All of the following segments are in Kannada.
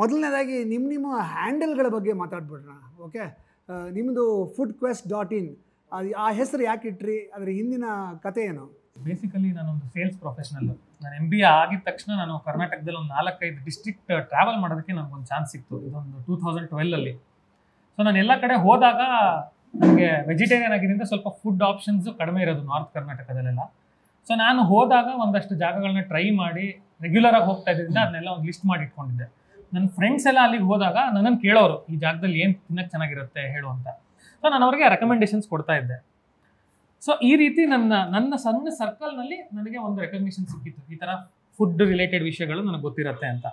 ಮೊದಲನೇದಾಗಿ ನಿಮ್ಮ ಹ್ಯಾಂಡಲ್ಗಳ ಬಗ್ಗೆ ಮಾತಾಡ್ಬಿಡ್ರೋಣ. ಓಕೆ, ನಿಮ್ಮದು foodquest.in, ಆ ಹೆಸರು ಯಾಕೆ ಇಟ್ರಿ, ಅದರ ಹಿಂದಿನ ಕತೆ ಏನು? ಬೇಸಿಕಲಿ ನಾನೊಂದು ಸೇಲ್ಸ್ ಪ್ರೊಫೆಷನಲ್. ನಾನು MBA ಆಗಿದ ತಕ್ಷಣ ನಾನು ಕರ್ನಾಟಕದಲ್ಲಿ ಒಂದು 4-5 ಡಿಸ್ಟ್ರಿಕ್ಟ್ ಟ್ರಾವೆಲ್ ಮಾಡೋದಕ್ಕೆ ನನಗೊಂದು ಚಾನ್ಸ್ ಸಿಕ್ತು. ಇದೊಂದು 2012ಅಲ್ಲಿ. ಸೊ ನಾನು ಎಲ್ಲ ಕಡೆ ಹೋದಾಗ ನನಗೆ ವೆಜಿಟೇರಿಯನ್ ಆಗಿದ್ದರಿಂದ ಸ್ವಲ್ಪ ಫುಡ್ ಆಪ್ಷನ್ಸ್ ಕಡಿಮೆ ಇರೋದು ನಾರ್ತ್ ಕರ್ನಾಟಕದಲ್ಲೆಲ್ಲ. ಸೊ ನಾನು ಹೋದಾಗ ಒಂದಷ್ಟು ಜಾಗಗಳನ್ನ ಟ್ರೈ ಮಾಡಿ ರೆಗ್ಯುಲರ್ ಆಗಿ ಹೋಗ್ತಾ ಇದ್ದರಿಂದ ಅದನ್ನೆಲ್ಲ ಒಂದು ಲಿಸ್ಟ್ ಮಾಡಿ ಇಟ್ಕೊಂಡಿದ್ದೆ. ನನ್ನ ಫ್ರೆಂಡ್ಸ್ ಎಲ್ಲ ಅಲ್ಲಿಗೆ ಹೋದಾಗ ನನ್ನನ್ನು ಕೇಳೋರು, ಈ ಜಾಗದಲ್ಲಿ ಏನು ತಿನ್ನಕ್ಕೆ ಚೆನ್ನಾಗಿರುತ್ತೆ ಹೇಳು ಅಂತ. ಸೊ ನಾನು ಅವ್ರಿಗೆ ರೆಕಮೆಂಡೇಶನ್ಸ್ ಕೊಡ್ತಾ ಇದ್ದೆ. ಸೊ ಈ ರೀತಿ ನನ್ನ ಸಣ್ಣ ಸರ್ಕಲ್ನಲ್ಲಿ ನನಗೆ ಒಂದು ರೆಕಗ್ನಿಷನ್ ಸಿಕ್ಕಿತ್ತು, ಈ ಥರ ಫುಡ್ ರಿಲೇಟೆಡ್ ವಿಷಯಗಳು ನನಗೆ ಗೊತ್ತಿರುತ್ತೆ ಅಂತ.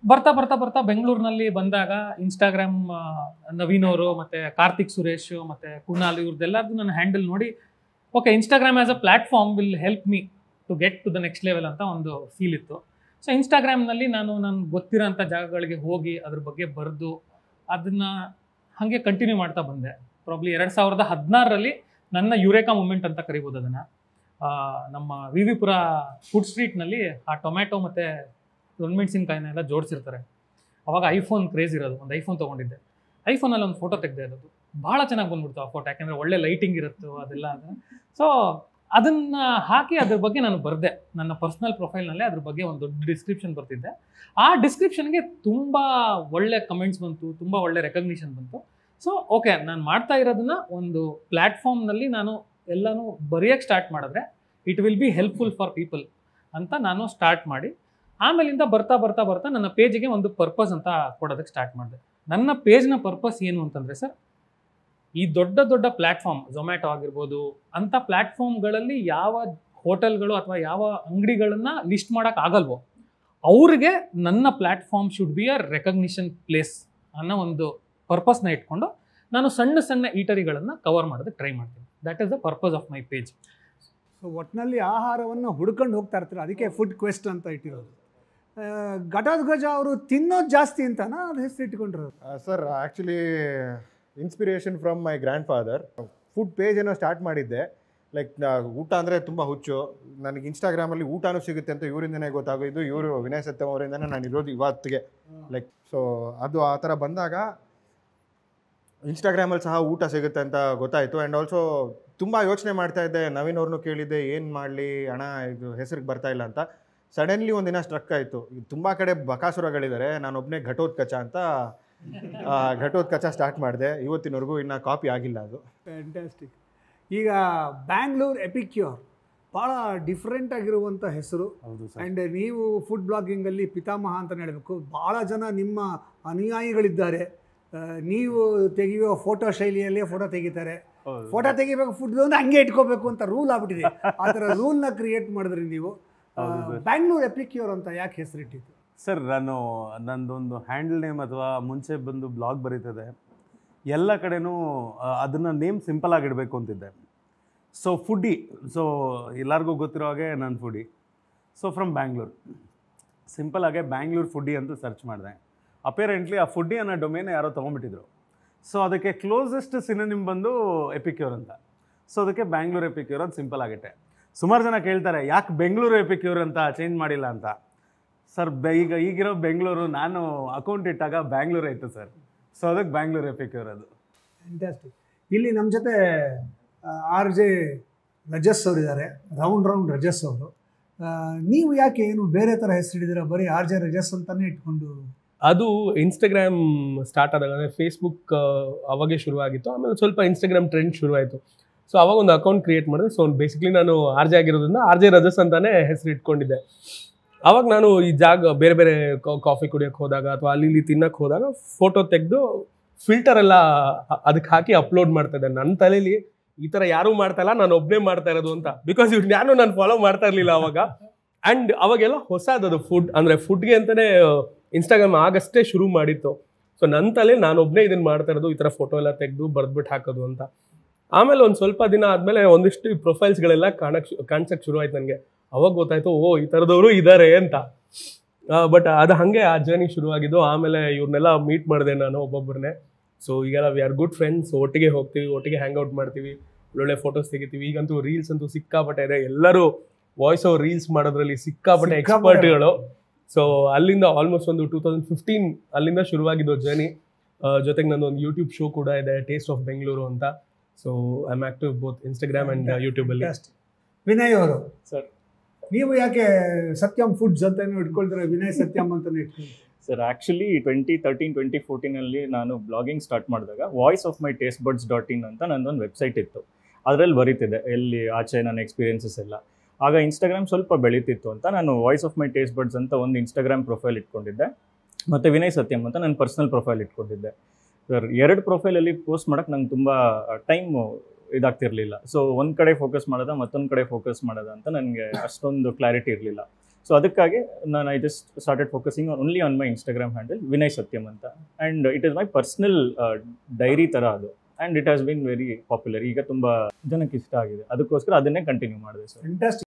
ಬರ್ತಾ ಬರ್ತಾ ಬರ್ತಾ ಬೆಂಗಳೂರಿನಲ್ಲಿ ಬಂದಾಗ ಇನ್ಸ್ಟಾಗ್ರಾಮ್ ನವೀನ್ ಅವರು ಮತ್ತು ಕಾರ್ತಿಕ್ ಸುರೇಶ್ ಮತ್ತು ಕುನಾಲ್ ಇವ್ರದ್ದೆಲ್ಲರದ್ದು ನನ್ನ ಹ್ಯಾಂಡಲ್ ನೋಡಿ, okay, Instagram as a platform will help me to get to the next level ಅಂತ ಒಂದು ಫೀಲ್ ಇತ್ತು. ಸೊ ಇನ್ಸ್ಟಾಗ್ರಾಮ್ನಲ್ಲಿ ನಾನು ಗೊತ್ತಿರೋಂಥ ಜಾಗಗಳಿಗೆ ಹೋಗಿ ಅದ್ರ ಬಗ್ಗೆ ಬರೆದು ಅದನ್ನು ಹಾಗೆ ಕಂಟಿನ್ಯೂ ಮಾಡ್ತಾ ಬಂದೆ. ಪ್ರಾಬ್ಲಿ 2016ರಲ್ಲಿ ನನ್ನ ಯುರೇಕಾ ಮೂಮೆಂಟ್ ಅಂತ ಕರಿಬೋದು ಅದನ್ನು. ನಮ್ಮ ವಿವಿಪುರ ಫುಡ್ ಸ್ಟ್ರೀಟ್ನಲ್ಲಿ ಆ ಟೊಮ್ಯಾಟೊ ಮತ್ತು ಒಣಮೆಣಸಿನ್ಕಾಯಿನೆಲ್ಲ ಜೋಡಿಸಿರ್ತಾರೆ. ಅವಾಗ ಐಫೋನ್ ಕ್ರೇಜ್ ಇರೋದು, ಒಂದು ಐಫೋನ್ ತೊಗೊಂಡಿದ್ದೆ. ಐಫೋನಲ್ಲಿ ಒಂದು ಫೋಟೋ ತೆಗೆದೆ, ಇರೋದು ಭಾಳ ಚೆನ್ನಾಗಿ ಬಂದ್ಬಿಡ್ತು ಆ ಫೋಟೋ, ಯಾಕೆಂದರೆ ಒಳ್ಳೆ ಲೈಟಿಂಗ್ ಇರುತ್ತೋ ಅದೆಲ್ಲ. ಸೊ ಅದನ್ನು ಹಾಕಿ ಅದ್ರ ಬಗ್ಗೆ ನಾನು ಬರೆದೆ. ನನ್ನ ಪರ್ಸ್ನಲ್ ಪ್ರೊಫೈಲ್ನಲ್ಲೇ ಅದ್ರ ಬಗ್ಗೆ ಒಂದು ದೊಡ್ಡ ಡಿಸ್ಕ್ರಿಪ್ಷನ್ ಬರ್ತಿದ್ದೆ. ಆ ಡಿಸ್ಕ್ರಿಪ್ಷನ್ಗೆ ತುಂಬ ಒಳ್ಳೆ ಕಮೆಂಟ್ಸ್ ಬಂತು, ತುಂಬ ಒಳ್ಳೆ ರೆಕಗ್ನಿಷನ್ ಬಂತು. ಸೊ ಓಕೆ, ನಾನು ಮಾಡ್ತಾ ಇರೋದನ್ನ ಒಂದು ಪ್ಲ್ಯಾಟ್ಫಾರ್ಮ್ನಲ್ಲಿ ನಾನು ಎಲ್ಲನೂ ಬರೆಯೋಕ್ಕೆ ಸ್ಟಾರ್ಟ್ ಮಾಡಿದ್ರೆ it will be helpful for people ಅಂತ ನಾನು ಸ್ಟಾರ್ಟ್ ಮಾಡಿ, ಆಮೇಲಿಂದ ಬರ್ತಾ ಬರ್ತಾ ಬರ್ತಾ ನನ್ನ ಪೇಜಿಗೆ ಒಂದು ಪರ್ಪಸ್ ಅಂತ ಕೊಡೋದಕ್ಕೆ ಸ್ಟಾರ್ಟ್ ಮಾಡಿದೆ. ನನ್ನ ಪೇಜ್ನ ಪರ್ಪಸ್ ಏನು ಅಂತಂದರೆ ಸರ್, ಈ ದೊಡ್ಡ ದೊಡ್ಡ ಪ್ಲ್ಯಾಟ್ಫಾರ್ಮ್ ಝೊಮ್ಯಾಟೊ ಆಗಿರ್ಬೋದು ಅಂಥ ಪ್ಲ್ಯಾಟ್ಫಾರ್ಮ್ಗಳಲ್ಲಿ ಯಾವ ಹೋಟೆಲ್ಗಳು ಅಥವಾ ಯಾವ ಅಂಗಡಿಗಳನ್ನು ಲಿಸ್ಟ್ ಮಾಡೋಕ್ಕಾಗಲ್ವೋ ಅವ್ರಿಗೆ ನನ್ನ platform should be a recognition place ಅನ್ನೋ ಒಂದು ಪರ್ಪಸ್ನ ಇಟ್ಕೊಂಡು ನಾನು ಸಣ್ಣ ಸಣ್ಣ ಈಟರಿಗಳನ್ನು ಕವರ್ ಮಾಡೋದಕ್ಕೆ ಟ್ರೈ ಮಾಡ್ತೀನಿ. That is the purpose of my page. So ಒಟ್ಟಿನಲ್ಲಿ ಆಹಾರವನ್ನು ಹುಡ್ಕೊಂಡು ಹೋಗ್ತಾ ಇರ್ತಾರೆ, ಅದಕ್ಕೆ ಫುಡ್ ಕ್ವೆಸ್ಟ್ ಅಂತ ಇಟ್ಟಿರೋದು. ಘಟೋತ್ಕಚ ಅವರು ತಿನ್ನೋದು ಜಾಸ್ತಿ ಅಂತನಾ ಅದು ಹೆಸರು ಇಟ್ಕೊಂಡಿರೋದು? Sir, actually inspiration from my grandfather. Food page ಏನೋ ಸ್ಟಾರ್ಟ್ ಮಾಡಿದ್ದೆ. ಲೈಕ್ ಊಟ ಅಂದರೆ ತುಂಬ ಹುಚ್ಚು ನನಗೆ. ಇನ್ಸ್ಟಾಗ್ರಾಮಲ್ಲಿ ಊಟನೂ ಸಿಗುತ್ತೆ ಅಂತ ಇವರಿಂದನೇ ಗೊತ್ತಾಗೋದು. ಇವರು ವಿನಯ್ ಸತ್ಯಂ ಅವರಿಂದನೇ ನಾನು ಇರೋದು ಇವತ್ತಿಗೆ. ಲೈಕ್ ಸೊ ಅದು ಆ ಥರ ಬಂದಾಗ ಇನ್ಸ್ಟಾಗ್ರಾಮಲ್ಲಿ ಸಹ ಊಟ ಸಿಗುತ್ತೆ ಅಂತ ಗೊತ್ತಾಯಿತು. ಆ್ಯಂಡ್ ಆಲ್ಸೋ ತುಂಬ ಯೋಚನೆ ಮಾಡ್ತಾಯಿದ್ದೆ, ನವೀನ್ ಅವ್ರನ್ನೂ ಕೇಳಿದ್ದೆ ಏನು ಮಾಡಲಿ ಅಣ್ಣ ಇದು ಹೆಸರಿಗೆ ಬರ್ತಾಯಿಲ್ಲ ಅಂತ. ಸಡನ್ಲಿ ಒಂದಿನ ಸ್ಟ್ರಕ್ ಆಯಿತು, ತುಂಬ ಕಡೆ ಬಕಾಸುರಗಳಿದ್ದಾರೆ, ನಾನೊಬ್ಬನೇ ಘಟೋತ್ಕಚ ಅಂತ ಘಟೋತ್ಕಚ ಸ್ಟಾರ್ಟ್ ಮಾಡಿದೆ. ಇವತ್ತಿನವರೆಗೂ ಇನ್ನೂ ಕಾಪಿ ಆಗಿಲ್ಲ ಅದು. ಫ್ಯಾಂಟಾಸ್ಟಿಕ್. ಈಗ ಬ್ಯಾಂಗ್ಳೂರ್ ಎಪಿಕ್ಯೂರ್ ಭಾಳ ಡಿಫ್ರೆಂಟ್ ಆಗಿರುವಂಥ ಹೆಸರು. ಆ್ಯಂಡ್ ನೀವು ಫುಡ್ ಬ್ಲಾಗಿಂಗಲ್ಲಿ ಪಿತಾಮಹ ಅಂತಲೇ ಹೇಳಬೇಕು. ಭಾಳ ಜನ ನಿಮ್ಮ ಅನುಯಾಯಿಗಳಿದ್ದಾರೆ. ನೀವು ತೆಗೆಯುವ ಫೋಟೋ ಶೈಲಿಯಲ್ಲೇ ಫೋಟೋ ತೆಗಿತಾರೆ. ಫೋಟೋ ತೆಗಿಬೇಕು, ಫುಡ್ ಅಂದರೆ ಹಂಗೆ ಇಟ್ಕೋಬೇಕು ಅಂತ ರೂಲ್ ಆಗ್ಬಿಟ್ಟಿದೆ. ಆ ಥರ ರೂಲ್ನ ಕ್ರಿಯೇಟ್ ಮಾಡಿದ್ರಿ ನೀವು. ಬ್ಯಾಂಗ್ಳೂರ್ ಎಪಿಕ್ಯೂರ್ ಅಂತ ಯಾಕೆ ಹೆಸರಿಟ್ಟಿತ್ತು ಸರ್? ನಂದೊಂದು ಹ್ಯಾಂಡಲ್ ನೇಮ್ ಅಥವಾ ಮುಂಚೆ ಬಂದು ಬ್ಲಾಗ್ ಬರೀತದೆ, ಎಲ್ಲ ಕಡೆನೂ ಅದನ್ನು ನೇಮ್ ಸಿಂಪಲ್ ಆಗಿಡಬೇಕು ಅಂತಿದ್ದೆ. ಸೊ ಫುಡ್ಡಿ, ಸೊ ಎಲ್ಲರಿಗೂ ಗೊತ್ತಿರೋ ಹಾಗೆ ನಾನು foodie. So from Bangalore simple ಆಗಿ ಬ್ಯಾಂಗ್ಳೂರ್ ಫುಡ್ಡಿ ಅಂತ ಸರ್ಚ್ ಮಾಡಿದೆ. ಅಪೇರೆಂಟ್ಲಿ ಆ ಫುಡ್ಡಿ ಅನ್ನೋ ಡೊಮೇನ್ ಯಾರೋ ತೊಗೊಂಡ್ಬಿಟ್ಟಿದ್ರು. ಸೊ ಅದಕ್ಕೆ ಕ್ಲೋಸೆಸ್ಟ್ ಸಿನೋನಿಮ್ ಬಂದು ಎಪಿಕ್ಯೂರ್ ಅಂತ. ಸೊ ಅದಕ್ಕೆ ಬ್ಯಾಂಗ್ಳೂರ್ ಎಪಿಕ್ಯೂರ್ ಅಂತ ಸಿಂಪಲ್ ಆಗಿಟ್ಟೆ. ಸುಮಾರು ಜನ ಕೇಳ್ತಾರೆ ಯಾಕೆ ಬೆಂಗಳೂರು ಎಪಿಕ್ಯೂರ್ ಅಂತ ಚೇಂಜ್ ಮಾಡಿಲ್ಲ ಅಂತ. ಸರ್ ಈಗಿರೋ ಬೆಂಗಳೂರು, ನಾನು ಅಕೌಂಟ್ ಇಟ್ಟಾಗ ಬ್ಯಾಂಗ್ಳೂರ್ ಆಯಿತು ಸರ್. ಸೊ ಅದಕ್ಕೆ ಬ್ಯಾಂಗ್ಳೂರ್ ಎಪಿಕ್ಯೂರ್ ಅದು. ಫ್ಯಾಂಟಾಸ್ಟಿಕ್. ಇಲ್ಲಿ ನಮ್ಮ ಜೊತೆ RJ ರಜಸ್ ಅವರಿದ್ದಾರೆ, ರೌಂಡ್ ರಜಸ್ ಅವರು. ನೀವು ಯಾಕೆ ಏನು ಬೇರೆ ಥರ ಹೆಸರಿಡಿದ್ದೀರಾ? ಬರೀ RJ ರಜಸ್ ಅಂತಲೇ ಇಟ್ಕೊಂಡು? ಅದು ಇನ್ಸ್ಟಾಗ್ರಾಮ್ ಸ್ಟಾರ್ಟ್ ಆದಾಗ, ಅಂದರೆ ಫೇಸ್ಬುಕ್ ಅವಾಗೇ ಶುರುವಾಗಿತ್ತು. ಆಮೇಲೆ ಸ್ವಲ್ಪ ಇನ್ಸ್ಟಾಗ್ರಾಮ್ ಟ್ರೆಂಡ್ ಶುರುವಾಯಿತು. ಸೊ ಅವಾಗ ಒಂದು ಅಕೌಂಟ್ ಕ್ರಿಯೇಟ್ ಮಾಡಿದೆ. ಸೊ ಬೇಸಿಕ್ಲಿ ನಾನು RJ ಆಗಿರೋದ್ರಿಂದ RJ ರಜಸ್ ಅಂತಾನೆ ಹೆಸರು ಇಟ್ಕೊಂಡಿದ್ದೆ. ಆವಾಗ ನಾನು ಈ ಜಾಗ ಬೇರೆ ಬೇರೆ ಕಾಫಿ ಕುಡಿಯೋಕ್ಕೆ ಹೋದಾಗ ಅಥವಾ ಅಲ್ಲಿ ತಿನ್ನಕ್ಕೆ ಹೋದಾಗ ಫೋಟೋ ತೆಗೆದು ಫಿಲ್ಟರ್ ಎಲ್ಲ ಅದಕ್ಕೆ ಹಾಕಿ ಅಪ್ಲೋಡ್ ಮಾಡ್ತಾ ಇದ್ದೆ. ನನ್ನ ತಲೆಯಲ್ಲಿ ಈ ಥರ ಯಾರೂ ಮಾಡ್ತಾ ಇಲ್ಲ, ನಾನು ಒಬ್ಬನೇ ಮಾಡ್ತಾ ಇರೋದು ಅಂತ. ಬಿಕಾಸ್ ಇವ್ರು ನಾನು ಫಾಲೋ ಮಾಡ್ತಾ ಇರಲಿಲ್ಲ ಅವಾಗ. ಆ್ಯಂಡ್ ಅವಾಗೆಲ್ಲ ಹೊಸದದು ಫುಡ್, ಅಂದರೆ ಫುಡ್ಗೆ ಅಂತಲೇ ಇನ್ಸ್ಟಾಗ್ರಾಮ್ ಆಗಷ್ಟೇ ಶುರು ಮಾಡಿತ್ತು. ಸೊ ನನ್ನ ತಲೆಯಲ್ಲಿ ನಾನೊಬ್ಬನೇ ಇದನ್ನು ಮಾಡ್ತಾ ಇರೋದು, ಈ ಥರ ಫೋಟೋ ಎಲ್ಲ ತೆಗೆದು ಬರೆದ್ಬಿಟ್ಟು ಹಾಕೋದು ಅಂತ. ಆಮೇಲೆ ಒಂದು ಸ್ವಲ್ಪ ದಿನ ಆದಮೇಲೆ ಒಂದಿಷ್ಟು ಪ್ರೊಫೈಲ್ಸ್ಗಳೆಲ್ಲ ಕಾಣಿಸೋಕ್ಕೆ ಶುರು ಆಯ್ತು ನನಗೆ. ಅವಾಗ ಗೊತ್ತಾಯ್ತು, ಓ ಈ ಥರದವರು ಇದ್ದಾರೆ ಅಂತ. ಬಟ್ ಅದು ಹಾಗೆ ಆ ಜರ್ನಿ ಶುರುವಾಗಿದ್ದು. ಆಮೇಲೆ ಇವ್ರನ್ನೆಲ್ಲ ಮೀಟ್ ಮಾಡಿದೆ ನಾನು ಒಬ್ಬೊಬ್ಬರನ್ನೇ. ಸೊ ಈಗೆಲ್ಲ ವಿ ಆರ್ ಗುಡ್ ಫ್ರೆಂಡ್ಸ್, ಒಟ್ಟಿಗೆ ಹೋಗ್ತೀವಿ, ಒಟ್ಟಿಗೆ ಹ್ಯಾಂಗ್ ಔಟ್ ಮಾಡ್ತೀವಿ, ಒಳ್ಳೊಳ್ಳೆ ಫೋಟೋಸ್ ತೆಗಿತೀವಿ. ಈಗಂತೂ ರೀಲ್ಸ್ ಅಂತೂ ಸಿಕ್ಕಾಪಟ್ಟೆ ಇದೆ. ಎಲ್ಲರೂ ವಾಯ್ಸ್ ಓವರ್ ರೀಲ್ಸ್ ಮಾಡೋದ್ರಲ್ಲಿ ಸಿಕ್ಕಾಪಟ್ಟೆ ಎಕ್ಸ್ಪರ್ಟ್ಗಳು. ಸೊ ಅಲ್ಲಿಂದ ಆಲ್ಮೋಸ್ಟ್ ಒಂದು 2015 ಅಲ್ಲಿಂದ ಶುರುವಾಗಿದ್ದು ಜರ್ನಿ. ಜೊತೆಗೆ ನಂದು ಒಂದು ಯೂಟ್ಯೂಬ್ ಶೋ ಕೂಡ ಇದೆ, ಟೇಸ್ಟ್ ಆಫ್ ಬೆಂಗಳೂರು ಅಂತ. So I am active both Instagram and ಯೂಟ್ಯೂಬಲ್ಲಿ. ವಿನಯ್ ಅವರು ಸರ್, ನೀವು ಯಾಕೆ ಸತ್ಯಂ ಫುಡ್ಸ್ ಅಂತಾನೆ ಇಟ್ಕೊಳ್ತಾರೆ, ವಿನಯ್ ಸತ್ಯಂ ಅಂತಾನೆ ಇಟ್ಕೊಳ್ತಾರೆ? ಸರ್ ಆ್ಯಕ್ಚುಲಿ 2013-2014 ನಾನು ಬ್ಲಾಗಿಂಗ್ ಸ್ಟಾರ್ಟ್ ಮಾಡಿದಾಗ voiceofmytastebud's.in ಅಂತ ನನ್ನದೊಂದು ವೆಬ್ಸೈಟ್ ಇತ್ತು. ಅದರಲ್ಲಿ ಬರೀತಿದ್ದೆ ಎಲ್ಲಿ ಆಚೆ ನನ್ನ ಎಕ್ಸ್ಪೀರಿಯನ್ಸಸ್ ಎಲ್ಲ. ಆಗ ಇನ್ಸ್ಟಾಗ್ರಾಮ್ ಸ್ವಲ್ಪ ಬೆಳೀತಿತ್ತು ಅಂತ ನಾನು voice of my taste buds ಅಂತ ಒಂದು ಇನ್ಸ್ಟಾಗ್ರಾಮ್ ಪ್ರೊಫೈಲ್ ಇಟ್ಕೊಂಡಿದ್ದೆ, ಮತ್ತು ವಿನಯ್ ಸತ್ಯಂ ಅಂತ ನನ್ನ ಪರ್ಸ್ನಲ್ ಪ್ರೊಫೈಲ್ ಇಟ್ಕೊಂಡಿದ್ದೆ. ಸರ್ 2 ಪ್ರೊಫೈಲಲ್ಲಿ ಪೋಸ್ಟ್ ಮಾಡೋಕ್ಕೆ ನಂಗೆ ತುಂಬ ಟೈಮು ಇದಾಗ್ತಿರ್ಲಿಲ್ಲ. ಸೊ ಒಂದು ಕಡೆ ಫೋಕಸ್ ಮಾಡೋದ ಮತ್ತೊಂದು ಕಡೆ ಫೋಕಸ್ ಮಾಡೋದ ಅಂತ ನನಗೆ ಅಷ್ಟೊಂದು ಕ್ಲಾರಿಟಿ ಇರಲಿಲ್ಲ. ಸೊ ಅದಕ್ಕಾಗಿ ನಾನು I just started focusing only on my Instagram handle Vinay ಸತ್ಯಂ ಅಂತ. And it is my personal dairy ಥರ ಅದು. And it has been very popular. ಈಗ ತುಂಬ ಜನಕ್ಕೆ ಇಷ್ಟ ಆಗಿದೆ, ಅದಕ್ಕೋಸ್ಕರ ಅದನ್ನೇ ಕಂಟಿನ್ಯೂ ಮಾಡಿದೆ ಸರ್. ಫ್ಯಾಂಟಾಸ್ಟಿಕ್.